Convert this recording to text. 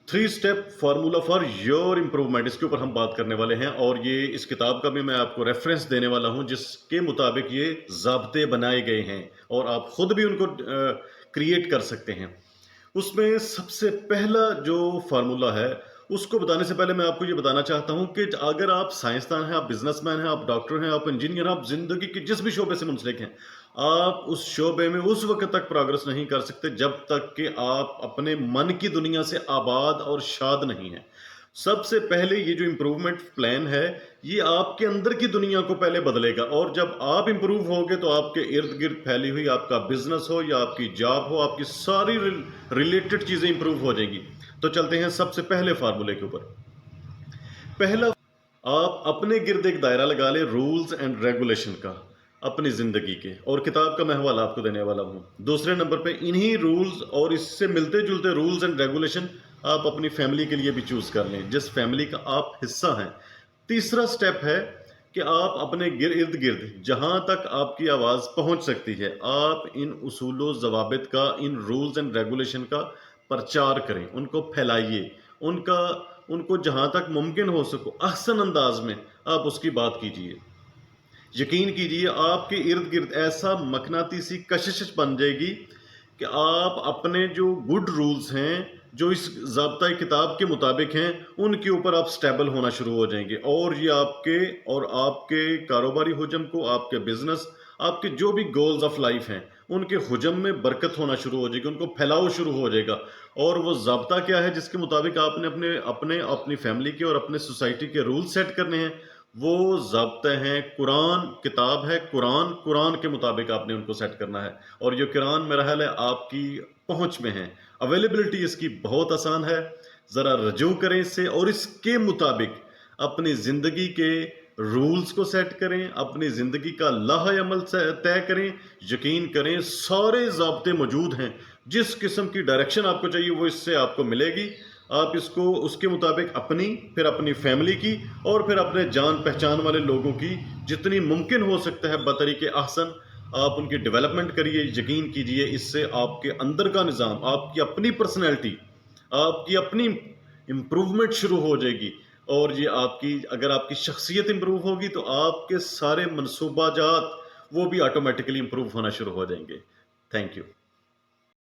3 step formula for your improvement, इसके ऊपर हम बात करने वाले हैं। और ये इस किताब का भी मैं आपको रेफरेंस देने वाला हूं, जिसके मुताबिक ये ज़ाब्ते बनाए गए हैं और आप खुद भी उनको क्रिएट कर सकते हैं। उसमें सबसे पहला जो फार्मूला है, उसको बताने से पहले मैं आपको ये बताना चाहता हूं कि अगर आप साइंसदान हैं, आप बिजनेसमैन हैं, आप डॉक्टर हैं, आप इंजीनियर हैं, आप जिंदगी के जिस भी शोबे से मुंसलिक हैं, आप उस शोबे में उस वक्त तक प्रोग्रेस नहीं कर सकते जब तक कि आप अपने मन की दुनिया से आबाद और शाद नहीं हैं। सबसे पहले ये जो इम्प्रूवमेंट प्लान है, ये आपके अंदर की दुनिया को पहले बदलेगा, और जब आप इम्प्रूव होगे तो आपके इर्द गिर्द फैली हुई आपका बिजनेस हो या आपकी जॉब हो, आपकी सारी रिलेटेड चीजें इंप्रूव हो जाएंगी। तो चलते हैं सबसे पहले फार्मूले के ऊपर। पहला, आप अपने गिर्द एक दायरा लगा ले रूल्स एंड रेगुलेशन का अपनी जिंदगी के, और किताब का मैं हवाला आपको देने वाला हूं। दूसरे नंबर पे इन्हीं रूल्स और इससे मिलते जुलते रूल्स एंड रेगुलेशन आप अपनी फैमिली के लिए भी चूज कर लें, जिस फैमिली का आप हिस्सा हैं। तीसरा स्टेप है कि आप अपने इर्द गिर्द जहां तक आपकी आवाज पहुंच सकती है, आप इन उसूलों ज़वाबित का, इन रूल्स एंड रेगुलेशन का प्रचार करें, उनको फैलाइए, उनको जहां तक मुमकिन हो सको अहसन अंदाज में आप उसकी बात कीजिए। यकीन कीजिए आपके इर्द गिर्द ऐसा मकनातीसी कशिश बन जाएगी कि आप अपने जो गुड रूल्स हैं, जो इस ज़ाब्ता किताब के मुताबिक हैं, उनके ऊपर आप स्टेबल होना शुरू हो जाएंगे, और ये आपके कारोबारी हुजम को, आपके बिजनेस, आपके जो भी गोल्स ऑफ लाइफ हैं, उनके हुजम में बरकत होना शुरू हो जाएगी, उनको फैलाव शुरू हो जाएगा। और वो ज़ाब्ता क्या है जिसके मुताबिक आपने अपनी फैमिली के और अपने सोसाइटी के रूल सेट करने हैं, वो ज़ाब्ते हैं, कुरान किताब है, कुरान के मुताबिक आपने उनको सेट करना है। और ये कुरान मेरा ख्याल है आपकी पहुंच में है, अवेलेबिलिटी इसकी बहुत आसान है। ज़रा रजू करें इससे और इसके मुताबिक अपनी ज़िंदगी के रूल्स को सेट करें, अपनी ज़िंदगी का लाहे अमल तय करें। यकीन करें सारे ज़ाब्ते मौजूद हैं, जिस किस्म की डायरेक्शन आपको चाहिए वो इससे आपको मिलेगी। आप इसको उसके मुताबिक फिर अपनी फैमिली की और फिर अपने जान पहचान वाले लोगों की जितनी मुमकिन हो सकता है बतरीके अहसन आप उनकी डेवलपमेंट करिए। यकीन कीजिए इससे आपके अंदर का निज़ाम, आपकी अपनी पर्सनैलिटी, आपकी अपनी इम्प्रूवमेंट शुरू हो जाएगी। और ये अगर आपकी शख्सियत इम्प्रूव होगी तो आपके सारे मनसूबाजात वो भी ऑटोमेटिकली इम्प्रूव होना शुरू हो जाएंगे। Thank you.